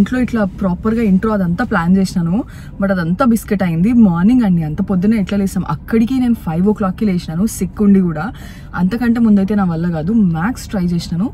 ఇంట్లో ఇట్లా ప్రాపర్గా ఇంట్రో అదంతా ప్లాన్ చేసినాను, బట్ అదంతా బిస్కెట్ అయింది. మార్నింగ్ అండి, అంత పొద్దున్నే ఎట్లా లేసాం, అక్కడికి నేను 5 o'clockకి లేచినాను, సిక్ ఉండి కూడా. అంతకంటే ముందైతే నా వల్ల కాదు, మ్యాక్స్ ట్రై చేసినాను,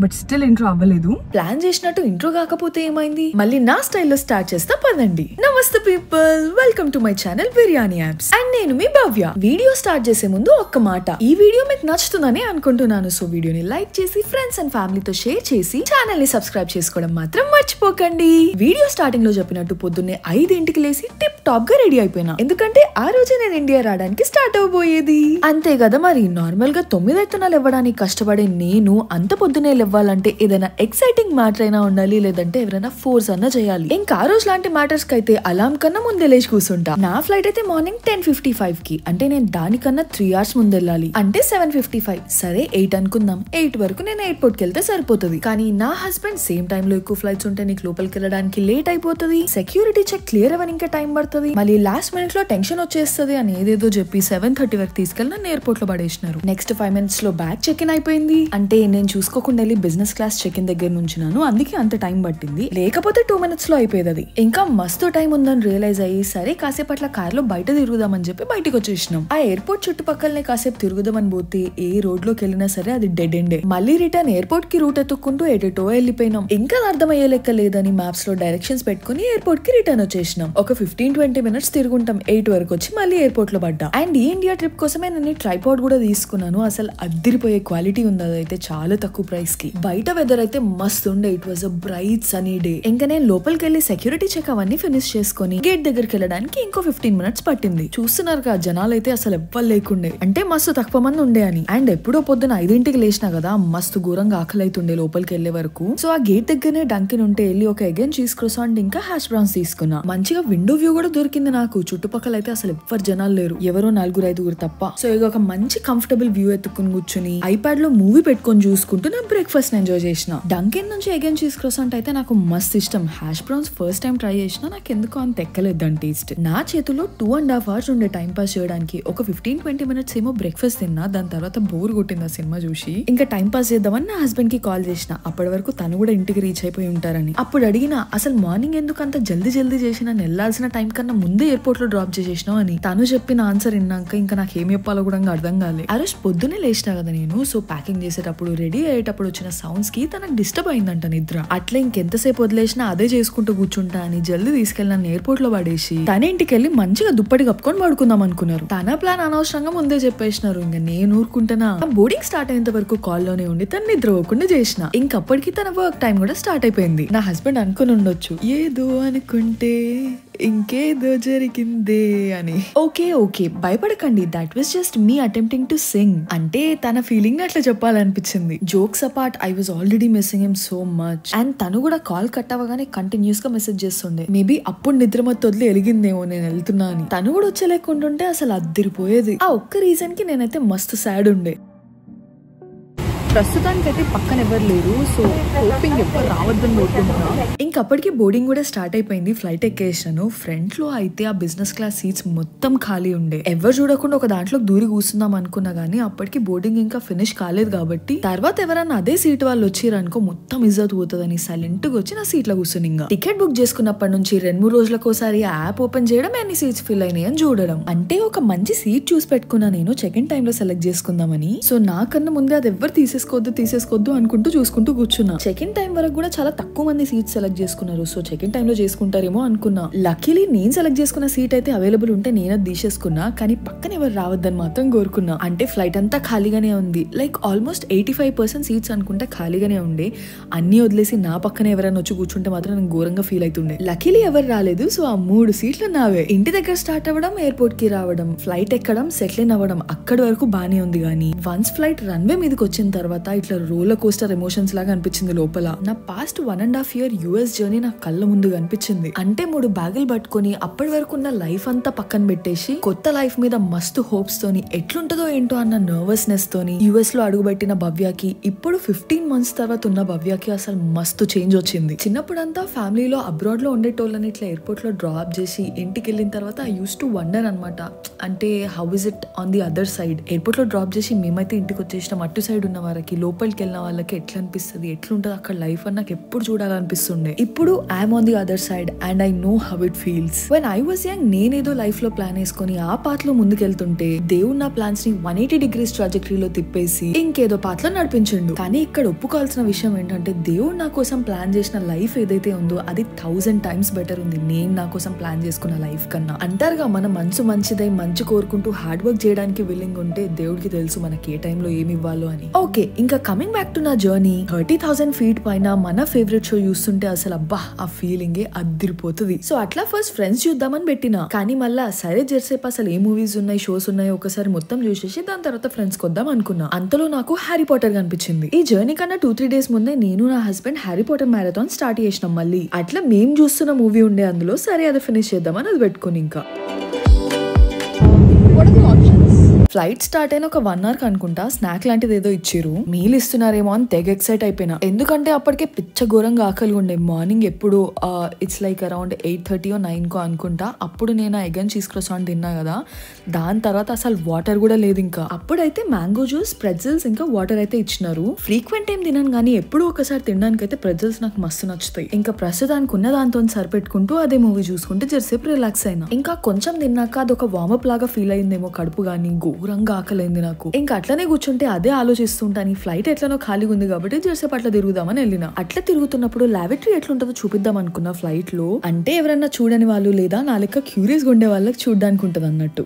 బట్ స్టిల్ ఇంట్రో అవ్వలేదు. ప్లాన్ చేసినట్టు ఇంట్రో కాకపోతే ఏమైంది, మళ్ళీ నా స్టైల్లో స్టార్ట్ చేస్తా పదండి. నమస్తే people, welcome to my channel biryani apps, and నేను మీ భవ్య. వీడియో స్టార్ట్ చేసే ముందు ఒక్క మాట, ఈ వీడియో మీకు నచ్చుతుందని అనుకుంటున్నాను. సో వీడియోని లైక్ చేసి ఫ్రెండ్స్ అండ్ ఫ్యామిలీతో షేర్ చేసి ఛానల్ ని సబ్స్క్రైబ్ చేసుకోవడం మాత్రం మర్చిపోకండి. వీడియో స్టార్టింగ్ లో చెప్పినట్టు పొద్దున్నే 5ంటికి లేసి టిప్ టాప్ గా రెడీ అయిపోయినా, ఎందుకంటే ఆ రోజే నేను ఇండియా రావడానికి స్టార్ట్ అవబోయేది. అంతే కదా మరి, నార్మల్ గా 9 ఇవ్వడానికి కష్టపడే నేను అంత పొద్దునే లేవ్వాలంటే ఏదైనా ఎక్సైటింగ్ మ్యాటర్ అయినా ఉండాలి, లేదంటే ఎవరైనా ఫోర్స్ అన్నా చేయాలి. ఇంకా ఆ రోజు లాంటి మ్యాటర్స్ కి అయితే అలారం కన్నా ముందే లేచి కూర్చుంటా. నా ఫ్లైట్ అయితే మార్నింగ్ 10:55కి, అంటే నేను దానికన్నా 3 hours ముందు వెళ్ళాలి, అంటే 7:55. సరే 8 అనుకుందాం, 8 వరకు నేను ఎయిర్పోర్ట్ కి వెళ్తే సరిపోతుంది. కానీ నా హస్బెండ్ సేమ్ టైమ్ లో ఎక్కువ ఫ్లైట్స్ ఉంటే నీకు లోపలికి వెళ్ళడానికి లేట్ అయిపోతుంది, సెక్యూరిటీ చెక్ క్లియర్ అవ్వని ఇంకా టైం పడుతుంది, మళ్ళీ లాస్ట్ మినిట్ లో టెన్షన్ వచ్చేస్తుంది అని ఏదేదో చెప్పి 7:30 వరకు తీసుకెళ్ళి నన్ను ఎయిర్పోర్ట్ లో పడేసినారు. నెక్స్ట్ 5 minutes లో బ్యాగ్ చెక్ ఇన్ అయిపోయింది. అంటే నేను చూసుకోకుండా వెళ్ళి బిజినెస్ క్లాస్ చెక్ ఇన్ దగ్గర నుంచినాను, అందుకే అంత టైం పట్టింది, లేకపోతే 2 minutes లో అయిపోయేది. అది ఇంకా మస్తు టైం ఉందని రియలైజ్ అయ్యి సరే కాసేపు అట్లా కార్ లో బయట తిరుగుదామని చెప్పి బయటకు వచ్చేసినాం. ఆ ఎయిర్పోర్ట్ చుట్టుపక్కలనే కాసేపు తిరుగుదామని పోతే ఏ రోడ్ లోకి వెళ్ళినా సరే అది డెడ్ ఎండే. మళ్ళీ రిటర్న్ ఎయిర్పోర్ట్ కి రూట్ ఎత్తుక్కుంటూ ఎటో వెళ్ళిపోయినాం. ఇంకా అర్థమయ్యే లెక్క లేదని మ్యాప్స్ లో డైరెక్షన్స్ పెట్టుకుని ఎయిర్పోర్ట్ కి రిటర్న్ వచ్చేసినాం. ఒక 15-20 minutes తిరుగుంటాం, 8 వరకు వచ్చి మళ్ళీ ఎయిర్పోర్ట్ లో పడ్డా. అండ్ ఈ ఇండియా ట్రిప్ కోసమే నేను ట్రైపాడ్ కూడా తీసుకున్నాను. అసలు అద్దిరిపోయే క్వాలిటీ ఉంది, అదైతే చాలా తక్కువ ప్రైస్ కి. బయట వెదర్ అయితే మస్తు ఉండే, it was a bright Sunny day. ఇంకా నేను లోపలికి వెళ్ళి సెక్యూరిటీ చెక్ అవన్నీ ఫినిష్ చేసుకుని గేట్ దగ్గరికి వెళ్ళడానికి ఇంకో 15 minutes పట్టింది. చూస్తున్నారు కదా, జనాలు అయితే అసలు ఎవ్వరు లేకుండే, అంటే మస్తు తక్కువ మంది ఉండే అని. అండ్ ఎప్పుడో పొద్దున 5ంటికి లేచినా కదా, మస్తు ఘోరంగా ఆకలి అవుతుండే లోపలికి వెళ్లే వరకు. సో ఆ గేట్ దగ్గరనే డంకిన్ ఉంటే వెళ్ళి ఒక ఎగ్ అండ్ చీజ్ క్రోసాంట్ ఇంకా హ్యాష్ బ్రౌన్స్ తీసుకున్నా. మంచిగా విండో వ్యూ కూడా దొరికింది నాకు. చుట్టుపక్కల అయితే అసలు ఎవ్వరు జనాలు లేరు, ఎవరో 4-5 తప్ప. సో ఇక ఒక మంచి కంఫర్టబుల్ వ్యూ ఎత్తుకుని కూర్చుని ఐప్యాడ్ లో మూవీ పెట్టుకొని చూసుకుంటూ నా బ్రేక్ఫాస్ట్ ఎంజాయ్ చేసిన. డంకిన్ నుంచి ఎగ్ అండ్ చీజ్ క్రోసాంట్ అయితే నాకు మస్తు ఇష్టం. Hash browns first time try చేసినా, నాకు ఎందుకో అంత ఎక్కలేదు దాని టేస్ట్. నా చేతిలో 2.5 hours ఉండే టైం పాస్ చేయడానికి ఒక 15-20 minutes ఏమో బ్రేక్ఫాస్ట్ తిన్నా. దాని తర్వాత బోర్ కొట్టింది ఆ సినిమా చూసి. ఇంకా టైం పాస్ చేద్దామని నా హస్బెండ్ కి కాల్ చేసిన, అప్పటి వరకు తను కూడా ఇంటికి రీచ్ అయిపోయి ఉంటారని. అప్పుడు అడిగిన, అసలు మార్నింగ్ ఎందుకు అంత జల్దీ చేసి నన్ను వెళ్లాల్సిన టైం కన్నా ముందే ఎయిర్పోర్ట్ లో డ్రాప్ చేసేసినావు అని. తను చెప్పిన ఆన్సర్ విన్నాక ఇంకా నాకు ఏం చెప్పాలో కూడా అర్థం కాలేదు. ఆ రోజు పొద్దునే లేచినా కదా నేను, సో ప్యాకింగ్ చేసేటప్పుడు రెడీ అయ్యేటప్పుడు వచ్చిన సౌండ్స్ కి తనకు డిస్టర్బ్ అయిందంట నిద్ర. అట్లా ఇంకెంతసేపు వదిలేసినా అదే చేసుకుంటూ కూర్చుంటా అని జల్దీ తీసుకెళ్లి నన్ను ఎయిర్పోర్ట్ లో పడేసి తన ఇంటికి వెళ్ళి మంచిగా దుప్పటి కప్పుకొని పడుకుందాం అనుకున్నారు. తన ప్లాన్ అనవసరంగా ముందే చెప్పేసినారు. ఇంకా నేను ఊరుకుంటున్నా. బోర్డింగ్ స్టార్ట్ అయ్యేంత వరకు కాల్ లోనే ఉండి తను నిద్రపోకుండా చేసిన. ఇంకప్పటికి తన వర్క్ టైం కూడా స్టార్ట్ అయిపోయింది. నా హస్బెండ్ అనుకుని ఉండొచ్చు, ఏదో అనుకుంటే ఇంకేదో జరిగిందే అని. ఓకే భయపడకండి, that was just me attempting to sing. అంటే తన ఫీలింగ్ అట్లా చెప్పాలనిపించింది. Jokes apart, I was already missing him so much. And తను కూడా కాల్ కట్ అవ్వగానే కంటిన్యూస్ గా మెసేజ్ చేస్తుండే. మేబీ అప్పుడు నిద్ర మొత్తం వదిలి ఎలిగిందేమో నేను వెళ్తున్నా అని. తను కూడా వచ్చలేకుంటుంటే అసలు అద్దిరిపోయేది. ఆ ఒక్క రీజన్ కి నేనైతే మస్తు సాడ్ ఉండే. ప్రస్తుతానికి అయితే పక్కన ఎవరు లేరు, సో హోపింగ్ ఎవరు రావద్దని కోరుకుంటున్నా. ఇంకప్పటికి బోర్డింగ్ కూడా స్టార్ట్ అయిపోయింది. ఫ్లైట్ ఎక్కేసాను. ఫ్రంట్ లో అయితే ఆ బిజినెస్ క్లాస్ సీట్స్ మొత్తం ఖాళీ ఉండే. ఎవరు చూడకుండా ఒక దాంట్లో దూరి కూర్చుందాం అనుకున్నా గానీ అప్పటికి బోర్డింగ్ ఇంకా ఫినిష్ కాలేదు కాబట్టి తర్వాత ఎవరన్నా అదే సీట్ వాళ్ళు వచ్చిరనుకో మొత్తం ఇజ్జత్ పోతుందని సైలెంట్ గా వచ్చి నా సీట్ లో కూర్చుని ఇంకా టికెట్ బుక్ చేసుకున్నప్పటి నుంచి 2-3 రోజులకోసారి యాప్ ఓపెన్ చేయడం, ఎన్ని సీట్స్ ఫిల్ అయినాయి అని చూడడం. అంటే ఒక మంచి సీట్ చూసి పెట్టుకున్నా నేను చెక్ ఇన్ టైమ్ లో సెలెక్ట్ చేసుకుందామని. సో నాకన్నా ముందే అది ఎవరు తీసేసుకోవద్దు అనుకుంటూ చూసుకుంటూ కూర్చున్నా. చెక్ ఇన్ టైం వరకు కూడా చాలా తక్కువ మంది సీట్స్ సెలెక్ట్ చేసుకున్నారు. సో చెక్ ఇన్ టైమ్ లో చేసుకుంటారేమో అనుకున్నా. లక్కీలీ నేను సెలెక్ట్ చేసుకున్న సీట్ అయితే అవైలబుల్ ఉంటే నేను అది తీసేసుకున్నా. కానీ పక్కన ఎవరు రావద్దని మాత్రం కోరుకున్నా. అంటే ఫ్లైట్ అంతా ఖాళీగానే ఉంది, లైక్ ఆల్మోస్ట్ 85% సీట్స్ అనుకుంటే ఖాళీగానే ఉండే. అన్ని వదిలేసి నా పక్కన ఎవరైనా వచ్చి కూర్చుంటే మాత్రం నేను ఘోరంగా ఫీల్ అవుతుండే. లక్కీలీ ఎవరు రాలేదు. సో ఆ 3 సీట్లు నావే. ఇంటి దగ్గర స్టార్ట్ అవ్వడం, ఎయిర్పోర్ట్ కి రావడం, ఫ్లైట్ ఎక్కడం, సెటిల్ ఇన్ అవ్వడం అక్కడి వరకు బానే ఉంది. కానీ వన్స్ ఫ్లైట్ రన్వే మీదకి వచ్చిన తర్వాత ఇట్లా రోలర్ కోస్టర్ ఎమోషన్స్ లాగా అనిపించింది లోపల. నా పాస్ట్ 1.5 year యూఎస్ జర్నీ నా కళ్ళ ముందు కనిపించింది. అంటే 3 బ్యాగులు పట్టుకుని అప్పటి వరకు ఉన్న లైఫ్ అంతా పక్కన పెట్టేసి కొత్త లైఫ్ మీద మస్తు హోప్స్ తోని ఎట్లుంటదో ఏంటో అన్న నర్వస్నెస్ తోని యూఎస్ లో అడుగుపెట్టిన భవ్యకి ఇప్పుడు 15 months తర్వాత ఉన్న భవ్యకి అసలు మస్తు చేంజ్ వచ్చింది. చిన్నప్పుడంతా ఫ్యామిలీలో అబ్రాడ్ లో ఉండేటోళ్ళని ఇట్లా ఎయిర్పోర్ట్ లో డ్రాప్ చేసి ఇంటికి వెళ్ళిన తర్వాత ఐ యూస్ టు వండర్ అనమాట, అంటే how is it on the other side. Airport లో డ్రాప్ చేసి మేమైతే ఇంటికి వచ్చేసినాం. అటు సైడ్ ఉన్న వాళ్ళకి, లోపలికి వెళ్ళిన వాళ్ళకి ఎట్లా అనిపిస్తుంది, ఎట్లుంటది అక్కడ లైఫ్ అని నాకు ఎప్పుడు చూడాలనిపిస్తుండే. ఇప్పుడు I'm on the other side and I know how it feels. When I was young నేనేదో లైఫ్ లో ప్లాన్ వేసుకుని ఆ పాత్ లో ముందుకెళ్తుంటే దేవుడు నా ప్లాన్స్ ని 180 degrees ట్రాజెక్టరీలో తిప్పేసి ఇంకేదో పాత్ లో నడిపించిండు. కానీ ఇక్కడ ఒప్పుకోవాల్సిన విషయం ఏంటంటే దేవుడు నా కోసం ప్లాన్ చేసిన లైఫ్ ఏదైతే ఉందో అది 1000 times బెటర్ ఉంది నేను నా కోసం ప్లాన్ చేసుకున్న లైఫ్ కన్నా. అంటారుగా మన మనసు మంచిదై మంచి కోరుకుంటూ హార్డ్ వర్క్ చేయడానికి విల్లింగ్ ఉంటే దేవుడికి తెలుసు మనకి ఏ టైంలో ఏమి ఇవ్వాలో అని. ఓకే, ఇంకా కమింగ్ బ్యాక్ టు నా జర్నీ. 30,000 feet పైన మన ఫేవరెట్ షో చూస్తుంటే అసలు అబ్బా ఆ ఫీలింగే అదిరిపోతుంది. సో అట్లా ఫస్ట్ ఫ్రెండ్స్ చూద్దామని పెట్టినా, కానీ మళ్ళా సరే జెర్సేపు అసలు ఏ మూవీస్ ఉన్నాయి, షోస్ ఉన్నాయో ఒకసారి మొత్తం చూసేసి దాని తర్వాత ఫ్రెండ్స్ కొద్దాం అనుకున్నా. అంతలో నాకు హ్యారీ పాటర్ కనిపించింది. ఈ జర్నీ కన్నా 2-3 days ముందే నేను నా husband Harry Potter marathon start చేసినాం. మళ్ళీ అట్లా మేము చూస్తున్న మూవీ ఉండే అందులో సరే అది ఫినిష్ చేద్దామని అది పెట్టుకుని ఇంకా ఫ్లైట్ స్టార్ట్ అయిన ఒక 1 hour అనుకుంటా స్నాక్ లాంటిది ఏదో ఇచ్చిరు. మీల్ ఇస్తున్నారేమో అని తెగ ఎక్సైట్ అయిపోయినా. ఎందుకంటే అప్పటికే పిచ్చ ఘోరంగా ఆకలి ఉండే. మార్నింగ్ ఎప్పుడు ఇట్స్ లైక్ అరౌండ్ 8:30 or 9 అనుకుంటా. అప్పుడు నేను ఎగ్ అండ్ చీజ్ క్రోసాంట్ తిన్నా కదా, దాని తర్వాత అసలు వాటర్ కూడా లేదు. ఇంకా అప్పుడైతే మ్యాంగో జ్యూస్, ప్రెట్జల్స్ ఇంకా వాటర్ అయితే ఇచ్చినారు. ఫ్రీక్వెంట్ ఏం తినాను కానీ ఎప్పుడు ఒకసారి తినడానికి అయితే ప్రెట్జల్స్ నాకు మస్తు నచ్చుతాయి. ఇంకా ప్రస్తుతానికి ఉన్న దాంతో సరిపెట్టుకుంటూ అదే మూవీ చూసుకుంటూ జరసేపు రిలాక్స్ అయినా. ఇంకా కొంచెం తిన్నాక అదొక వార్మప్ లాగా ఫీల్ అయిందేమో కడుపు గానీ, ఘోరంగా ఆకలైంది నాకు. ఇంకా అట్లనే కూర్చుంటే అదే ఆలోచిస్తుంటాను. ఫ్లైట్ ఎట్లనో ఖాళీగా ఉంది కాబట్టి జరసేపు అట్లా తిరుగుదామని వెళ్ళిన. అట్లా తిరుగుతున్నప్పుడు లాబరేటరీ ఎట్లుంటుందో చూపిద్దాం అనుకున్నా ఫ్లైట్ లో. అంటే ఎవరన్నా చూడని వాళ్ళు లేదా నా లెక్క క్యూరియస్ గా ఉండే వాళ్ళకి చూడడానికి ఉంటది అన్నట్టు.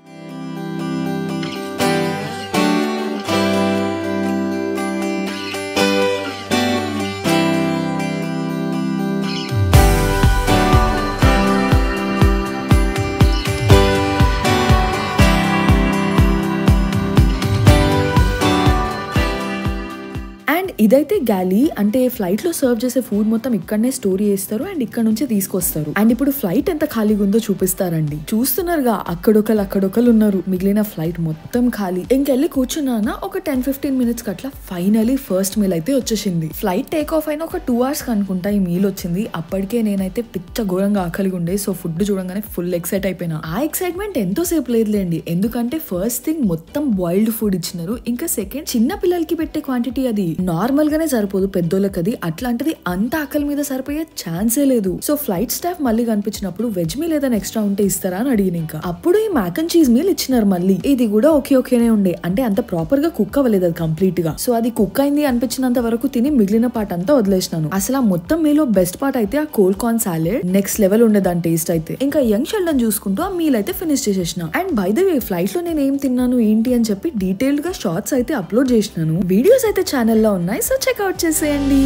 ఇదైతే గ్యాలీ, అంటే ఫ్లైట్ లో సర్వ్ చేసే ఫుడ్ మొత్తం ఇక్కడనే స్టోర్ చేస్తారు అండ్ ఇక్కడ నుంచి తీసుకొస్తారు. అండ్ ఇప్పుడు ఫ్లైట్ ఎంత ఖాళీగా ఉందో చూపిస్తారండి. చూస్తున్నారుగా అక్కడొకరు ఉన్నారు, మిగిలిన ఫ్లైట్ మొత్తం ఖాళీ. ఇంకెళ్ళి కూర్చున్నానా ఒక 10-15 minutes అట్లా ఫైనలీ ఫస్ట్ మీల్ అయితే వచ్చేసింది. ఫ్లైట్ టేక్ ఆఫ్ అయిన ఒక 2 hours అనుకుంటా ఈ మీల్ వచ్చింది. అప్పటికే నేనైతే పిచ్చ ఘోరంగా ఆకలిగా ఉండే. సో ఫుడ్ చూడంగానే ఫుల్ ఎక్సైట్ అయిపోయినా. ఆ ఎక్సైట్మెంట్ ఎంతో సేపు లేదులేండి, ఎందుకంటే ఫస్ట్ థింగ్ మొత్తం బాయిల్డ్ ఫుడ్ ఇచ్చినారు. ఇంకా సెకండ్ చిన్న పిల్లలకి పెట్టే క్వాంటిటీ అది నార్మల్ గానే సరిపోదు, పెద్దోళ్ళకి అది. అట్లాంటిది అంత ఆకలి మీద సరిపోయే ఛాన్సే లేదు. సో ఫ్లైట్ స్టాఫ్ మళ్ళీ కనిపించినప్పుడు వెజ్ మీల్ ఏదైనా ఎక్స్ట్రా ఉంటే ఇస్తారా అని అడిగిన. ఇంకా అప్పుడు ఈ మ్యాక్ అండ్ చీజ్ మీల్ ఇచ్చినారు. మళ్ళీ ఇది కూడా ఓకేనే ఉండే, అంటే అంత ప్రాపర్ గా కుక్ అవ్వలేదు అది కంప్లీట్ గా. సో అది కుక్ అయింది అనిపించినంత వరకు తిని మిగిలిన పార్ట్ అంతా వదిలేసినాను. అసలు ఆ మొత్తం మీలో బెస్ట్ పార్ట్ అయితే ఆ cold corn salad next level ఉండే దాని టేస్ట్ అయితే. ఇంకా యంగ్ షెల్డన్ చూసుకుంటూ ఆ మీల్ అయితే ఫినిష్ చేసేసిన. And by the way flight లో నేను ఏం తిన్నాను ఏంటి అని చెప్పి డీటెయిల్డ్ గా షార్ట్స్ అయితే అప్లోడ్ చేసినాను. వీడియోస్ అయితే ఛానల్లో ఉన్నాయి, సో చెక్అవుట్ చేసేయండి.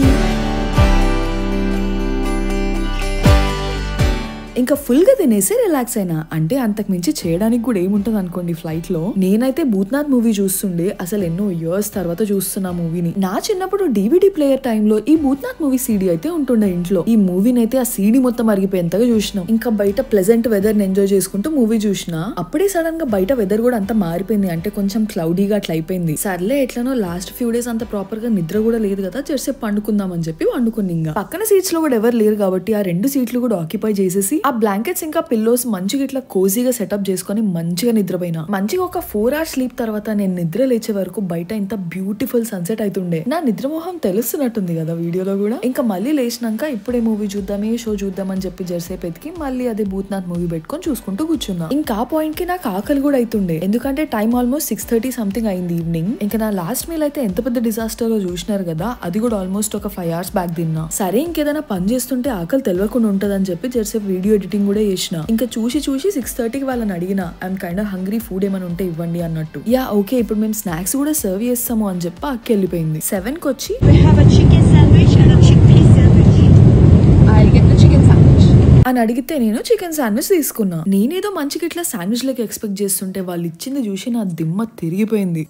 ఇంకా ఫుల్ గా తినేసి రిలాక్స్ అయినా. అంటే అంతకు మించి చేయడానికి కూడా ఏముంటది అనుకోండి ఫ్లైట్ లో. నేనైతే భూత్నాథ్ మూవీ చూస్తుండే, అసలు ఎన్నో ఇయర్స్ తర్వాత చూస్తున్నా మూవీని. నా చిన్నప్పుడు DVD ప్లేయర్ టైంలో ఈ భూత్నాథ్ మూవీ CD అయితే ఉంటుండే ఇంట్లో. ఈ మూవీని అయితే ఆ CD మొత్తం అరిగిపోయేంతగా చూసినాం. ఇంకా బయట ప్లెజెంట్ వెదర్ ని ఎంజాయ్ చేసుకుంటూ మూవీ చూసినా. అప్పుడే సడన్ గా బయట వెదర్ కూడా అంత మారిపోయింది, అంటే కొంచెం క్లౌడీగా అట్లా అయిపోయింది. సర్లే ఎట్లనో లాస్ట్ ఫ్యూ డేస్ అంత ప్రాపర్ గా నిద్ర కూడా లేదు కదా, జరసేపు పండుకుందాం అని చెప్పి వండుకుని. ఇంకా పక్కన సీట్స్ లో కూడా ఎవరు లేరు కాబట్టి ఆ 2 సీట్లు కూడా ఆక్యుపై చేసేసి ఆ బ్లాంకెట్స్ ఇంకా పిల్లోస్ మంచిగా ఇట్లా కోజీగా సెటప్ చేసుకుని మంచిగా నిద్రపోయినా. మంచిగా ఒక 4 hours స్లీప్ తర్వాత నేను నిద్ర లేచే వరకు బయట ఇంత బ్యూటిఫుల్ సన్సెట్ అవుతుండే. నా నిద్రమోహం తెలుస్తున్నట్టుంది కదా వీడియోలో కూడా. ఇంకా మళ్ళీ లేచినాక ఇప్పుడే మూవీ చూద్దామే, షో చూద్దామని చెప్పి జరసేపు ఎతికి మళ్ళీ అదే భూత్నాథ్ మూవీ పెట్టుకొని చూసుకుంటూ కూర్చున్నా. ఇంకా ఆ పాయింట్ కి నాకు ఆకలి కూడా అవుతుండే, ఎందుకంటే టైం ఆల్మోస్ట్ 6:30 సంథింగ్ అయింది ఈవినింగ్. ఇంకా నా లాస్ట్ మీల్ అయితే ఎంత పెద్ద డిజాస్టర్ చూసినారు కదా, అది కూడా ఆల్మోస్ట్ ఒక 5 hours బ్యాక్ తిన్నా. సరే ఇంకేదైనా పని చేస్తుంటే ఆకలి తెలియకుండా ఉంటదని చెప్పి జరసేపు వీడియో ఎడిటింగ్ కూడా చేసిన. ఇంకా చూసి 6:30కి వాళ్ళని అడిగిన, I'm kind of hungry, food ఏమైనా ఉంటే ఇవ్వండి అన్నట్టు. యా ఓకే ఇప్పుడు మేము స్నాక్స్ కూడా సర్వ్ చేస్తాము అని చెప్పి అక్క వెళ్ళిపోయింది. 7కి వచ్చి అని అడిగితే నేను చికెన్ శాండ్విచ్ తీసుకున్నా. నేనేదో మంచిగా ఇట్లా శాండ్విచ్ లకి ఎక్స్పెక్ట్ చేస్తుంటే వాళ్ళు ఇచ్చింది చూసి నా దిమ్మ తిరిగిపోయింది.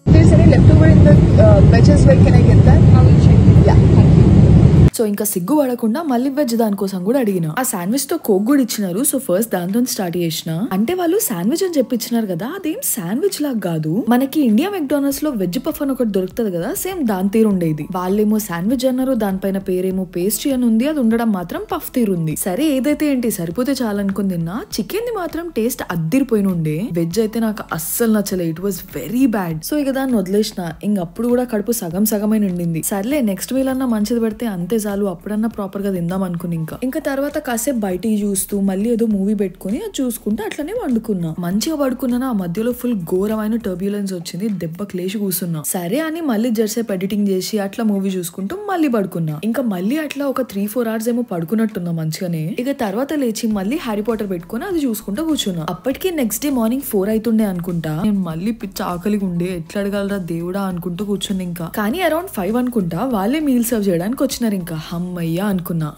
సో ఇంకా సిగ్గు పడకుండా మళ్ళీ వెజ్ దానికోసం కూడా అడిగిన. ఆ శాండ్విచ్ తో కోక్ కూడా ఇచ్చినారు. సో ఫస్ట్ దాంతో స్టార్ట్ చేసిన. అంటే వాళ్ళు శాండ్విచ్ అని చెప్పించినారు కదా, అదేం శాండ్విచ్ లాగా కాదు. మనకి ఇండియా మెక్డానల్డ్స్ లో వెజ్ పఫ్ అని ఒకటి దొరుకుతుంది కదా, సేమ్ దాని తీరు ఉండేది. వాళ్ళేమో శాండ్విచ్ అన్నారు, దానిపైన పేరేమో పేస్ట్రీ అని ఉంది, అది ఉండడం మాత్రం పఫ్ తీరు ఉంది. సరే ఏదైతే ఏంటి సరిపోతే చాలనుకుని తిన్నా. చికెన్ ది మాత్రం టేస్ట్ అద్దిరిపోయిన ఉండే. వెజ్ అయితే నాకు అస్సలు నచ్చలే, it was very bad. So ఇక దాన్ని వదిలేసిన. ఇంకప్పుడు కూడా కడుపు సగం సగమే నిండింది. సర్లే నెక్స్ట్ మీల్ అన్నా మంచిది పెడితే అంతే చాలు, అప్పుడన్నా ప్రాపర్ గా తిందాం అనుకుని ఇంకా తర్వాత కాసేపు బయటికి చూస్తూ మళ్ళీ ఏదో మూవీ పెట్టుకుని అది చూసుకుంటూ అట్లనే వండుకున్నా. మంచిగా పడుకున్నా. ఆ మధ్యలో ఫుల్ ఘోరమైన టర్బ్యులెన్స్ వచ్చింది, దెబ్బ క్లేషి కూర్చున్నా. సరే అని మళ్ళీ జర్సేపు ఎడిటింగ్ చేసి అట్లా మూవీ చూసుకుంటూ మళ్ళీ పడుకున్నా. ఇంకా మళ్ళీ అట్లా ఒక 3-4 hours ఏమో పడుకున్నట్టున్నా మంచిగానే. ఇక తర్వాత లేచి మళ్ళీ హ్యారీ పాటర్ పెట్టుకుని అది చూసుకుంటూ కూర్చున్నా. అప్పటికి నెక్స్ట్ డే మార్నింగ్ 4 అవుతుండే అనుకుంటా. నేను మళ్ళీ పిచ్చి ఆకలిగా ఉండే, ఎట్లా అడగలరా దేవుడా అనుకుంటూ కూర్చున్నా. ఇంకా కానీ అరౌండ్ 5 అనుకుంటా వాళ్ళే మీల్ సర్వ్ చేయడానికి వచ్చినారు. ఇంకా హమ్మయ్యా అనుకున్నా.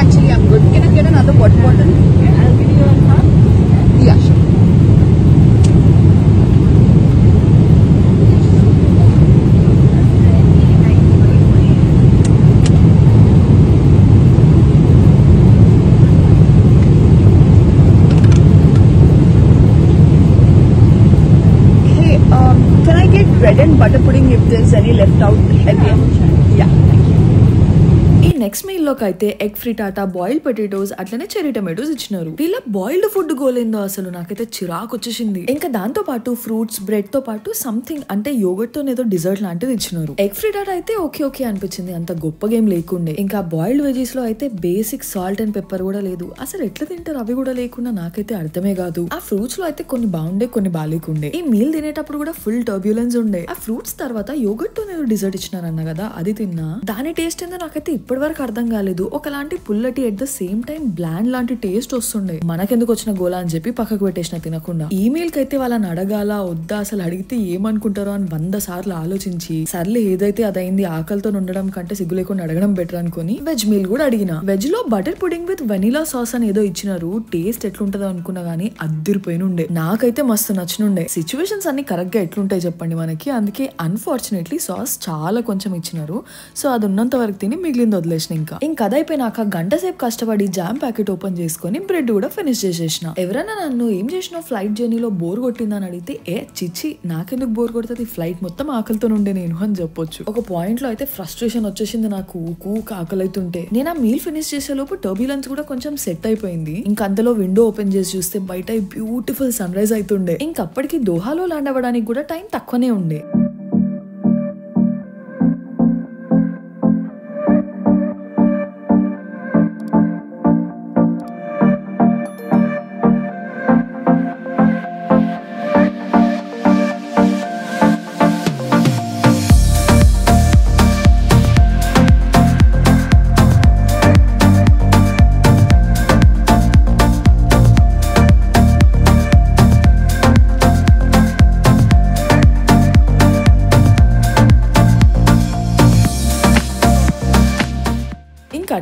Actually, I'm good. Can I get another water bottle? I'll give you one half. Yeah, sure. Hey, can I get bread and butter pudding if there's any left out at the end? Yeah, thank you. ఈ next meal లోకి అయితే egg frittata, boiled potatoes, అట్లనే cherry tomatoes ఇచ్చినారు. వీళ్ళ boiled food గోలేందో అసలు నాకైతే చిరాకు వచ్చేసింది. ఇంకా దాంతో పాటు ఫ్రూట్స్, బ్రెడ్ తో పాటు సంథింగ్ అంటే యోగర్ట్ తో ఏదో డిజర్ట్ లాంటిది ఇచ్చినారు. ఎగ్ ఫ్రిటాటా అయితే ఓకే అనిపించింది, అంత గొప్పగా ఏం లేకుండే. ఇంకా బాయిల్డ్ వెజీస్ లో అయితే బేసిక్ సాల్ట్ అండ్ పెప్పర్ కూడా లేదు. అసలు ఎట్లా తింటారు అవి కూడా లేకుండా నాకైతే అర్థమే కాదు. ఆ ఫ్రూట్స్ లో అయితే కొన్ని బాగుండే, కొన్ని బాగాలేకుండే. ఈ మీల్ తినేటప్పుడు కూడా ఫుల్ టర్బ్యులెన్స్ ఉండే. ఆ ఫ్రూట్స్ తర్వాత యోగర్ట్ తో ఏదో డిజర్ట్ ఇచ్చినారన్న కదా, అది తిన్నా. దాని టేస్ట్ ఏందో నాకైతే ఇప్పటి వరకు అర్థం కాలేదు. ఒకలాంటి పుల్లటి at the same time bland లాంటి టేస్ట్ వస్తుండే. మనకెందుకు వచ్చిన గోలా అని చెప్పి పక్కకు పెట్టేసిన తినకుండా. ఈ మీల్ కి అయితే వాళ్ళని అడగాల వద్దా, అసలు అడిగితే ఏమనుకుంటారో అని 100 సార్లు ఆలోచించి సర్లే ఏదైతే అదైంది, ఆకలితో ఉండడం కంటే సిగ్గు లేకుండా అడగడం బెటర్ అనుకుని వెజ్ మీల్ కూడా అడిగిన. వెజ్ లో butter pudding with vanilla sauce అని ఏదో ఇచ్చినారు. టేస్ట్ ఎట్లుంటదో అనుకున్నా గానీ అద్దిరిపోయిన ఉండే. నాకైతే మస్తు నచ్చినుండే. సిచ్యువేషన్స్ అన్ని కరెక్ట్ గా ఎట్లుంటాయి చెప్పండి మనకి. అందుకే అన్ఫార్చునేట్లీ సాస్ చాలా కొంచెం ఇచ్చినారు. సో అది ఉన్నంత వరకు తిని మిగిలింది వదిలేసిన. ఇంకా అదైపోయినాక గంట సేపు కష్టపడి జామ్ ప్యాకెట్ ఓపెన్ చేసుకుని బ్రెడ్ కూడా ఫినిష్ చేసేసిన. ఎవరైనా నన్ను ఏం చేసినా ఫ్లైట్ జర్నీలో బోర్ కొట్టిందని అడిగితే చిచ్చి నాకెందుకు బోర్ కొడుతుంది, ఫ్లైట్ మొత్తం ఆకలితో ఉండే నేను అని చెప్పొచ్చు. ఒక పాయింట్ లో అయితే ఫ్రస్ట్రేషన్ వచ్చేసింది నాకు, ఆకలి అవుతుంటే. నేను ఆ మీల్ ఫినిష్ చేసే లోపు టర్బ్యులెన్స్ కూడా కొంచెం సెట్ అయిపోయింది. ఇంకా అంతలో విండో ఓపెన్ చేసి చూస్తే బయట బ్యూటిఫుల్ సన్ రైజ్ అవుతుండే. ఇంకప్పటికి దోహాలో ల్యాండ్ అవ్వడానికి కూడా టైం తక్కువనే ఉండే.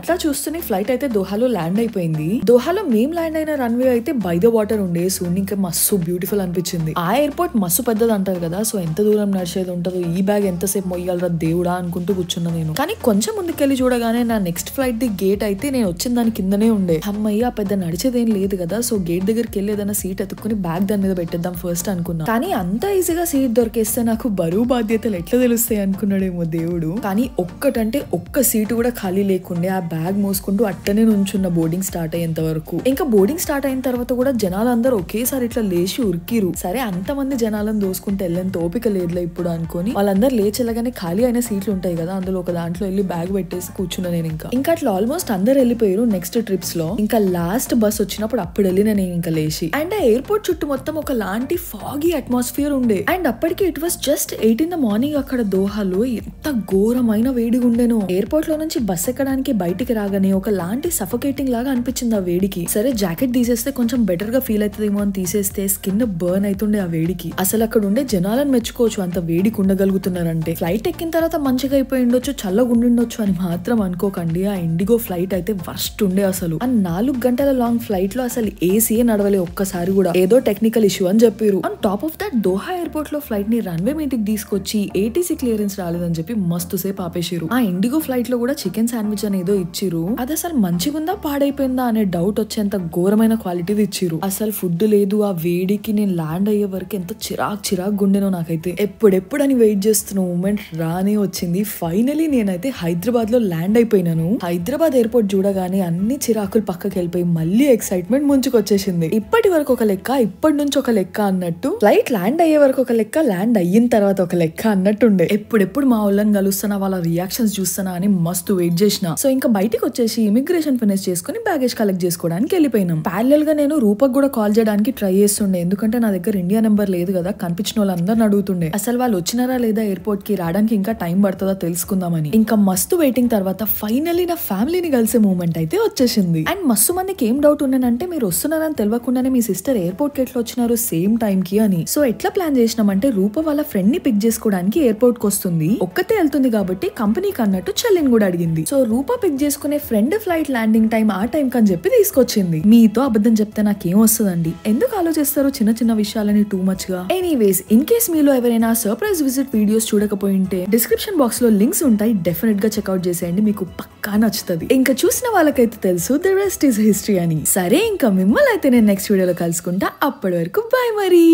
అట్లా చూస్తూనే ఫ్లైట్ అయితే దోహాలో ల్యాండ్ అయిపోయింది. దోహాలో మేము ల్యాండ్ అయిన రన్వే అయితే బై ద వాటర్ ఉండే. సో ఇంకా మస్తు బ్యూటిఫుల్ అనిపించింది. ఆ ఎయిర్పోర్ట్ మస్తు పెద్దది అంటారు కదా, సో ఎంత దూరం నడిచేది ఉంటుందో, ఈ బ్యాగ్ ఎంతసేపు మొయ్యాలరా దేవుడా అనుకుంటూ కూర్చున్నా నేను. కానీ కొంచెం ముందుకెళ్ళి చూడగానే నా నెక్స్ట్ ఫ్లైట్ ది గేట్ అయితే నేను వచ్చిన దాని కిందనే ఉండే. అమ్మయ్య పెద్ద నడిచేదేం లేదు కదా, సో గేట్ దగ్గరికి వెళ్ళి ఏదైనా సీట్ ఎత్తుకుని బ్యాగ్ దాని మీద పెట్టేద్దాం ఫస్ట్ అనుకున్నా. కానీ అంత ఈజీగా సీట్ దొరికేస్తే నాకు బరువు బాధ్యతలు ఎట్లా తెలుస్తాయి అనుకున్నాడేమో దేవుడు. కానీ ఒక్కటంటే ఒక్క సీటు కూడా ఖాళీ లేకుండే. ఆ బ్యాగ్ మోసుకుంటూ అట్టనే నుంచున్న బోర్డింగ్ స్టార్ట్ అయ్యేంత వరకు. ఇంకా బోర్డింగ్ స్టార్ట్ అయిన తర్వాత కూడా జనాలందరూ ఒకేసారి ఇట్లా లేచి ఉరికిరు. సరే అంతమంది జనాలను దోసుకుంటే వెళ్ళేంత ఓపిక లేదులే ఇప్పుడు అనుకుని వాళ్ళందరూ లేచెల్లగానే ఖాళీ అయిన సీట్లు ఉంటాయి కదా, అందులో ఒక దాంట్లో వెళ్ళి బ్యాగ్ పెట్టేసి కూర్చున్నా నేను. ఇంకా అట్లా ఆల్మోస్ట్ అందరు వెళ్ళిపోయారు నెక్స్ట్ ట్రిప్స్ లో. ఇంకా లాస్ట్ బస్ వచ్చినప్పుడు అప్పుడు వెళ్ళిన నేను ఇంకా లేచి. అండ్ ఆ ఎయిర్పోర్ట్ చుట్టూ మొత్తం ఒక లాంటి ఫాగీ అట్మాస్ఫియర్ ఉండే. అండ్ అప్పటికి it was just 8 in the morning. అక్కడ దోహాలో ఎంత ఘోరమైన వేడిగా ఉండేను. ఎయిర్పోర్ట్ లో నుంచి బస్ ఎక్కడానికి బయటికి రాగానే ఒక లాంటి సఫోకేటింగ్ లాగా అనిపించింది ఆ వేడికి. సరే జాకెట్ తీసేస్తే కొంచెం బెటర్ గా ఫీల్ అవుతుందేమో అని తీసేస్తే స్కిన్ బర్న్ అవుతుండే ఆ వేడికి. అసలు అక్కడ ఉండే జనాలను మెచ్చుకోవచ్చు, అంత వేడికి ఉండగలుగుతున్నారంటే. ఫ్లైట్ ఎక్కిన తర్వాత మంచిగా అయిపోయి ఉండొచ్చు, చల్లగా ఉండిండొచ్చు అని మాత్రం అనుకోకండి. ఆ ఇండిగో ఫ్లైట్ అయితే వర్స్ట్ ఉండే అసలు. ఆ 4 గంటల లాంగ్ ఫ్లైట్ లో అసలు ఏసీ నడవలే ఒక్కసారి కూడా, ఏదో టెక్నికల్ ఇష్యూ అని చెప్పారు. On top of that Doha airport లో ఫ్లైట్ ని రన్వే మీటికి తీసుకొచ్చి ఏటీసీ క్లియరెన్స్ రాలేదని చెప్పి మస్తు సేపు ఆపేసారు. ఆ ఇండిగో ఫ్లైట్ లో కూడా చికెన్ శాండ్విచ్ అని ఏదో ఇచ్చిరు, అది అసలు మంచిగుందా పాడైపోయిందా అనే డౌట్ వచ్చేంత ఘోరమైన క్వాలిటీది ఇచ్చిరు. అసలు ఫుడ్ లేదు. ఆ వేడికి నేను ల్యాండ్ అయ్యే వరకు ఎంత చిరాకు గుండెనో నాకైతే. ఎప్పుడెప్పుడు అని వెయిట్ చేస్తున్న మూమెంట్ రానే వచ్చింది. ఫైనలీ నేనైతే హైదరాబాద్ లో ల్యాండ్ అయిపోయినాను. హైదరాబాద్ ఎయిర్పోర్ట్ చూడగానే అన్ని చిరాకులు పక్కకి వెళ్ళిపోయి మళ్ళీ ఎక్సైట్మెంట్ ముంచుకొచ్చేసింది. ఇప్పటి వరకు ఒక లెక్క, ఇప్పటి నుంచి ఒక లెక్క అన్నట్టు. ఫ్లైట్ ల్యాండ్ అయ్యే వరకు ఒక లెక్క, ల్యాండ్ అయిన తర్వాత ఒక లెక్క అన్నట్టుండే. ఎప్పుడెప్పుడు మా వాళ్ళని కలుస్తున్నా, వాళ్ళ రియాక్షన్స్ చూస్తున్నా అని మస్తు వెయిట్ చేసిన. సో ఇంకా బయటికి వచ్చేసి ఇమిగ్రేషన్ ఫినిష్ చేసుకుని బ్యాగేజ్ కలెక్ట్ చేసుకోవడానికి వెళ్ళిపోయినాం. ప్యారలల్ గా నేను రూపక్ కూడా కాల్ చేయడానికి ట్రై చేస్తుండే, ఎందుకంటే నా దగ్గర ఇండియా నెంబర్ లేదు కదా. కనిపించిన వాళ్ళందరిని అడుగుతుండే అసలు వాళ్ళు వచ్చినారా లేదా ఎయిర్పోర్ట్ కి, రావడానికి ఇంకా టైం పడుతుందా తెలుసుకుందామని. ఇంకా మస్తు వెయిటింగ్ తర్వాత ఫైనలీ నా ఫ్యామిలీని కలిసే మూమెంట్ అయితే వచ్చేసింది. అండ్ మస్తు మందికి ఏం డౌట్ ఉన్నానంటే, మీరు వస్తున్నారని తెలియకుండానే మీ సిస్టర్ ఎయిర్పోర్ట్ కి ఎట్లా వచ్చినారు సేమ్ టైం కి అని. సో ఎట్లా ప్లాన్ చేసినామంటే, రూప వాళ్ళ ఫ్రెండ్ ని పిక్ చేసుకోవడానికి ఎయిర్పోర్ట్ కి వస్తుంది, ఒక్కతే వెళ్తుంది కాబట్టి కంపెనీకి అన్నట్టు చెల్లిని కూడా అడిగింది. సో రూప పిక్ చేసుకునే ఫ్రెండ్ ఫ్లైట్ ల్యాండింగ్ టైం ఆ టైం కని చెప్పి తీసుకొచ్చింది. మీతో అబద్ధం చెప్తే నాకేం వస్తుందండి, ఎందుకు ఆలోచిస్తారు చిన్న చిన్న విషయాలని టూ మచ్ గా. ఎనీవేస్, ఇన్ కేస్ మీలో ఎవరైనా సర్ప్రైజ్ విజిట్ వీడియోస్ చూడకపోయింటే డిస్క్రిప్షన్ బాక్స్ లో లింక్స్ ఉంటాయి, డెఫినెట్ గా చెక్అౌట్ చేసేయండి, మీకు పక్కా నచ్చుతుంది. ఇంకా చూసిన వాళ్ళకైతే తెలుసు ద రెస్ట్ ఈస్ హిస్టరీ అని. సరే ఇంకా మిమ్మల్ని అయితే నేను నెక్స్ట్ వీడియోలో కలుసుకుంటా. అప్పటి వరకు బాయ్ మరి.